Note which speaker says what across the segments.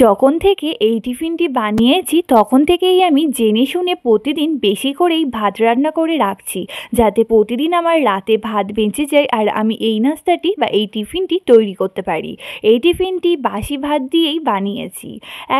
Speaker 1: যখন থেকে এই টিফিনটি বানিয়েছি তখন থেকেই আমি জেনে শুনে প্রতিদিন বেশি করেই ভাত রান্না করে রাখছি, যাতে প্রতিদিন আমার রাতে ভাত বেঁচে যায় আর আমি এই নাস্তাটি বা এই টিফিনটি তৈরি করতে পারি। এই টিফিনটি বাসি ভাত দিয়েই বানিয়েছি।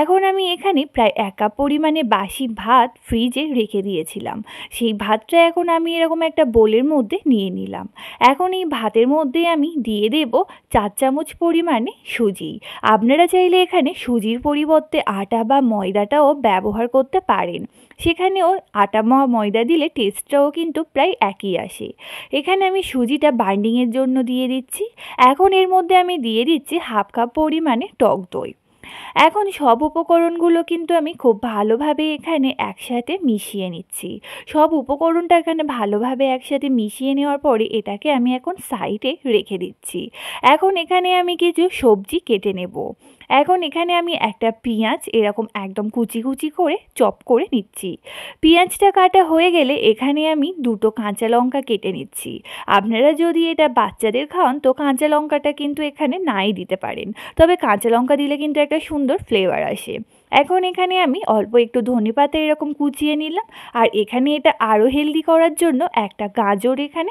Speaker 1: এখন আমি এখানে প্রায় 1 কাপ পরিমাণে বাসি ভাত ফ্রিজে রেখে দিয়েছিলাম। সেই ভাতটা এখন আমি এরকম একটা বোলের মধ্যে নিয়ে নিলাম। এখন এই ভাতের মধ্যে আমি দিয়ে দেব 4 চামচ পরিমাণে সুজি। আপনারা চাইলে এখানে সুজির পরিবর্তে আটা বা ময়দাটাও ব্যবহার করতে পারেন। সেখানেও আটা বা ময়দা দিলে টেস্টটাও কিন্তু প্রায় একই আসে। এখানে আমি সুজিটা বাইন্ডিংয়ের জন্য দিয়ে দিচ্ছি। এখন এর মধ্যে আমি দিয়ে দিচ্ছি 1/2 কাপ পরিমাণে টক দই। এখন সব উপকরণগুলো কিন্তু আমি খুব ভালোভাবে এখানে একসাথে মিশিয়ে নিচ্ছি। সব উপকরণটা এখানে ভালোভাবে একসাথে মিশিয়ে নেওয়ার পরে এটাকে আমি এখন সাইডে রেখে দিচ্ছি। এখন এখানে আমি কিছু সবজি কেটে নেব। এখন এখানে আমি একটা পেঁয়াজ এরকম একদম কুচি কুচি করে চপ করে নিচ্ছি। পেঁয়াজটা কাটা হয়ে গেলে এখানে আমি 2টো কাঁচা লঙ্কা কেটে নিচ্ছি। আপনারা যদি এটা বাচ্চাদের খাওয়ান তো কাঁচা লঙ্কাটা কিন্তু এখানে নাই দিতে পারেন, তবে কাঁচা লঙ্কা দিলে কিন্তু একটা সুন্দর ফ্লেভার আসে। এখন এখানে আমি অল্প একটু ধনেপাতা এরকম কুচিয়ে নিলাম। আর এখানে এটা আরও হেলদি করার জন্য একটা গাজর, এখানে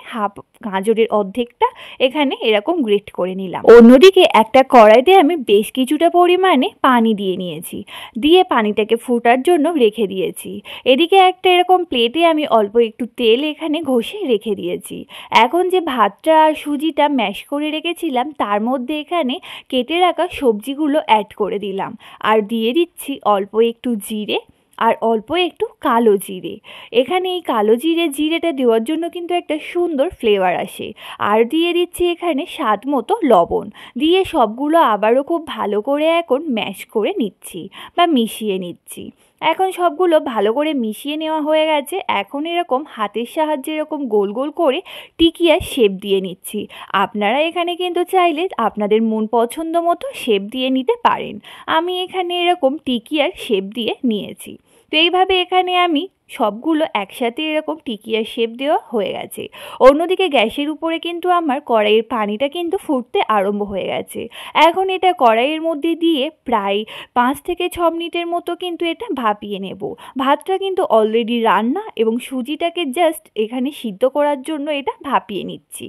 Speaker 1: গাজরের অর্ধেকটা এখানে এরকম গ্রেট করে নিলাম। অন্যদিকে একটা কড়াইতে আমি বেশ কিছুটা পরিমাণে পানি দিয়ে নিয়েছি, দিয়ে পানিটাকে ফোটার জন্য রেখে দিয়েছি। এদিকে একটা এরকম প্লেটে আমি অল্প একটু তেল এখানে ঘষে রেখে দিয়েছি। এখন যে ভাতটা আর সুজিটা ম্যাশ করে রেখেছিলাম তার মধ্যে এখানে কেটে রাখা সবজিগুলো অ্যাড করে দিলাম। আর দিয়ে দিচ্ছি অল্প একটু জিরে আর অল্প একটু কালো জিরে। এখানে এই কালো জিরেটা দেওয়ার জন্য কিন্তু একটা সুন্দর ফ্লেভার আসে। আর দিয়ে দিচ্ছি এখানে স্বাদ মতো লবণ। দিয়ে সবগুলো আবারও খুব ভালো করে এখন ম্যাশ করে নিচ্ছি বা মিশিয়ে নিচ্ছি। এখন সবগুলো ভালো করে মিশিয়ে নেওয়া হয়ে গেছে। এখন এরকম হাতের সাহায্যে এরকম গোল গোল করে টিকিয়ার শেপ দিয়ে নিচ্ছি। আপনারা এখানে কিন্তু চাইলে আপনাদের মন পছন্দ মতো শেপ দিয়ে নিতে পারেন। আমি এখানে এরকম টিকিয়ার শেপ দিয়ে নিয়েছি। তো এইভাবে এখানে আমি সবগুলো একসাথে এরকম টিকিয়ার শেপ দেওয়া হয়ে গেছে। অন্যদিকে গ্যাসের উপরে কিন্তু আমার কড়াইয়ের পানিটা কিন্তু ফুটতে আরম্ভ হয়ে গেছে। এখন এটা কড়াইয়ের মধ্যে দিয়ে প্রায় 5 থেকে 6 মিনিটের মতো কিন্তু এটা ভাপিয়ে নেব। ভাতটা কিন্তু অলরেডি রান্না এবং সুজিটাকে জাস্ট এখানে সিদ্ধ করার জন্য এটা ভাপিয়ে নিচ্ছি।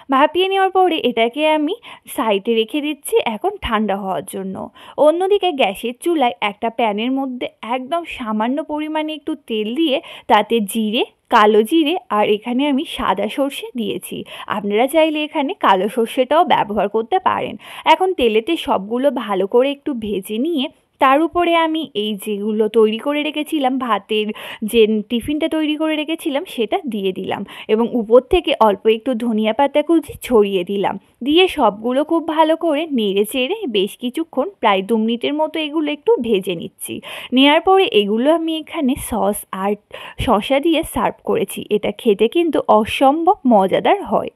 Speaker 1: ভাপিয়ে নেওয়ার পরে এটাকে আমি সাইডে রেখে দিচ্ছি এখন ঠান্ডা হওয়ার জন্য। অন্যদিকে গ্যাসের চুলায় একটা প্যানের মধ্যে একদম সামান্য পরিমাণে একটু তেল দিয়ে তাতে জিরে, কালো জিরে আর এখানে আমি সাদা সর্ষে দিয়েছি। আপনারা চাইলে এখানে কালো সর্ষেটাও ব্যবহার করতে পারেন। এখন তেলেতে সবগুলো ভালো করে একটু ভেজে নিয়ে তার উপরে আমি এই যেগুলো তৈরি করে রেখেছিলাম, ভাতের যে টিফিনটা তৈরি করে রেখেছিলাম সেটা দিয়ে দিলাম এবং উপর থেকে অল্প একটু ধনিয়া পাতা কুচি ছড়িয়ে দিলাম। দিয়ে সবগুলো খুব ভালো করে নেড়ে চেড়ে বেশ কিছুক্ষণ প্রায় 2 মিনিটের মতো এগুলো একটু ভেজে নিচ্ছি। নেওয়ার পরে এগুলো আমি এখানে সস আর শসা দিয়ে সার্ভ করেছি। এটা খেতে কিন্তু অসম্ভব মজাদার হয়।